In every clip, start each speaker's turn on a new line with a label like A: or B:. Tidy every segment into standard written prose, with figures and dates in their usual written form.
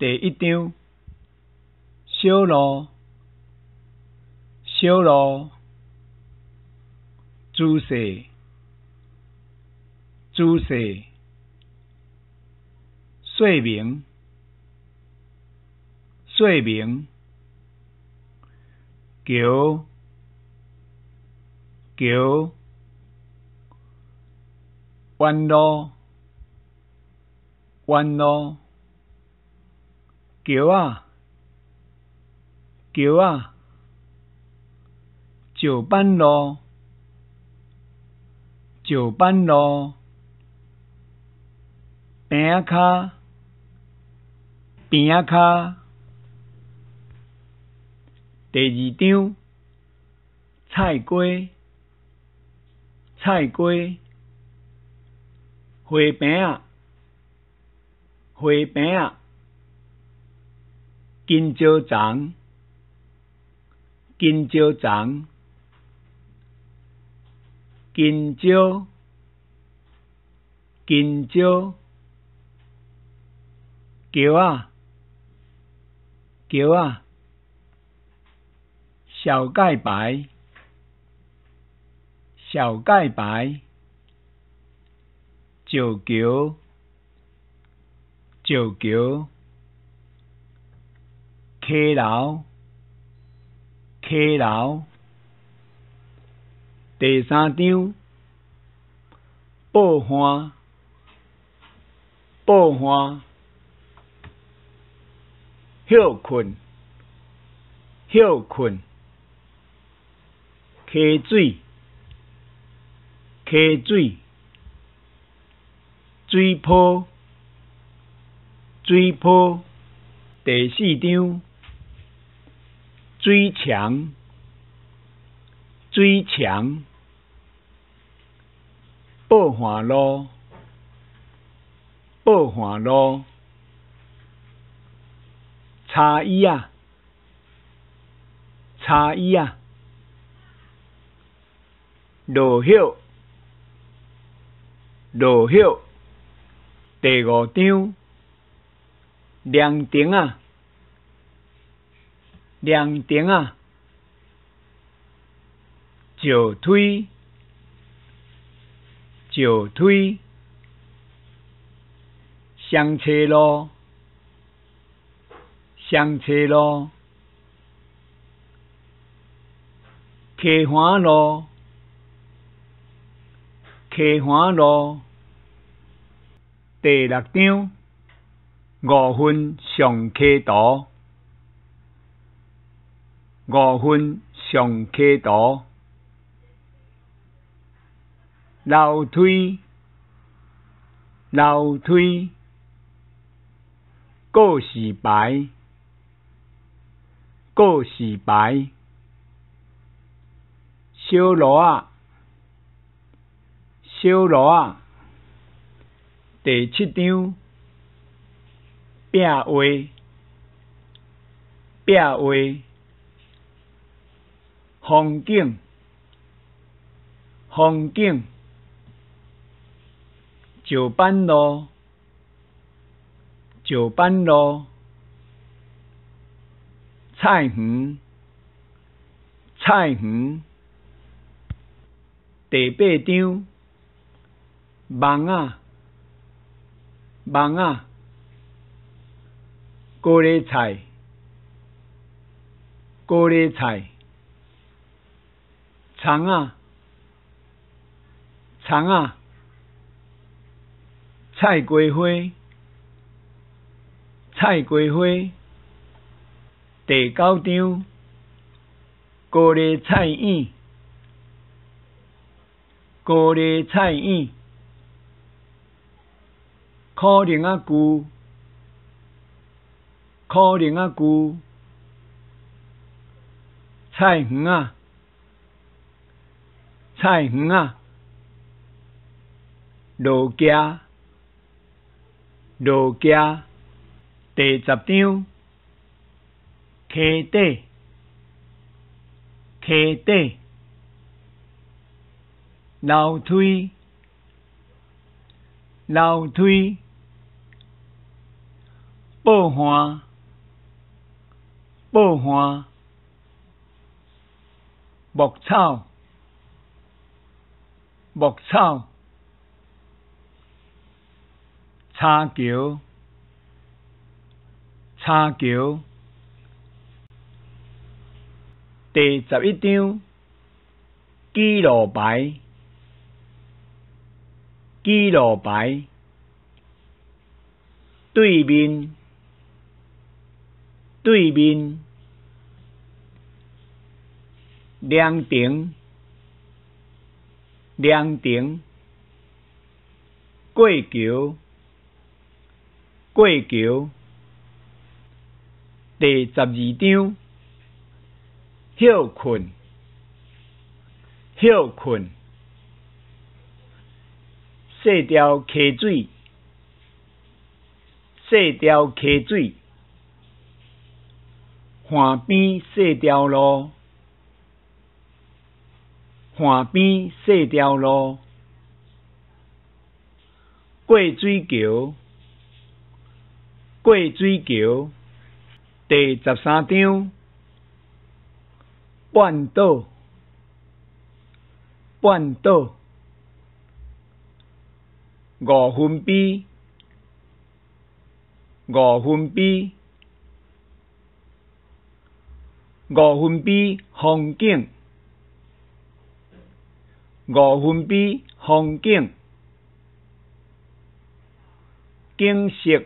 A: 第一章小路，小路，姿势，姿势，说明，说明，桥，桥，弯路，弯路，桥啊，桥啊，石板路，石板路，边仔脚，边仔脚。第二章菜瓜，菜瓜，花饼仔，花饼仔，金蕉丛，金蕉丛，金蕉，金蕉，桥仔，桥仔，小盖牌，小盖牌，石桥，石桥，溪流，溪流。第三章报刊，报刊，休困，休困，溪水，溪水，水泡，水泡。第四章水墙，水墙，报线路，报线路，叉椅仔，叉椅仔，落叶，落叶。第五章凉亭仔，凉亭仔，石推，石推，双车路，双车路，溪环路，溪环路。第六章5分上溪图，5分上溪图，楼梯，楼梯，告示牌，告示牌，小路仔，小路仔。第七章壁画，壁画，风景，风景，石板路，石板路，菜园，菜园。第八章网仔，网仔，高丽菜，高丽菜，葱仔，葱仔，菜瓜花，菜瓜花。第九章高丽菜影，高丽菜影。可能仔句，可能仔句，菜园仔，菜园仔，路架，路架。第10章溪底，溪底，楼梯，楼梯，报花，报花，牧草，牧草，叉桥，叉桥。第11章记路牌，记路牌。对面，对面。凉亭，凉亭。过桥，过桥。第12章休困，休困。细条溪水，细条溪水。岸边细条路，岸边细条路。过水桥，过水桥。第13章半岛，半岛。5分比，5分比。5分比风景，5分比风景。景色，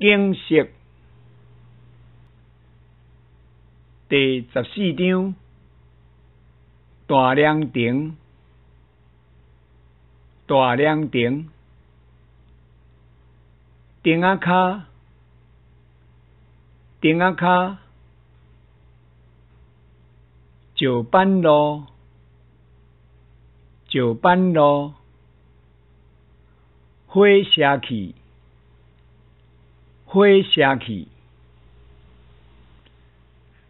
A: 景色。第14章大凉亭，大凉亭。亭仔脚，亭仔脚。石板路，石板路。火车去，火车去。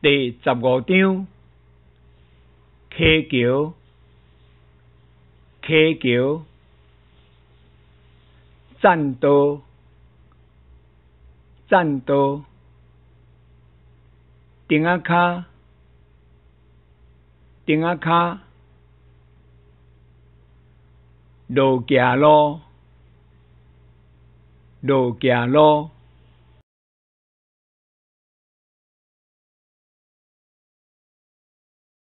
A: 第15章溪桥，溪桥。栈道，栈道。亭仔脚，亭仔脚。路行路，路行路。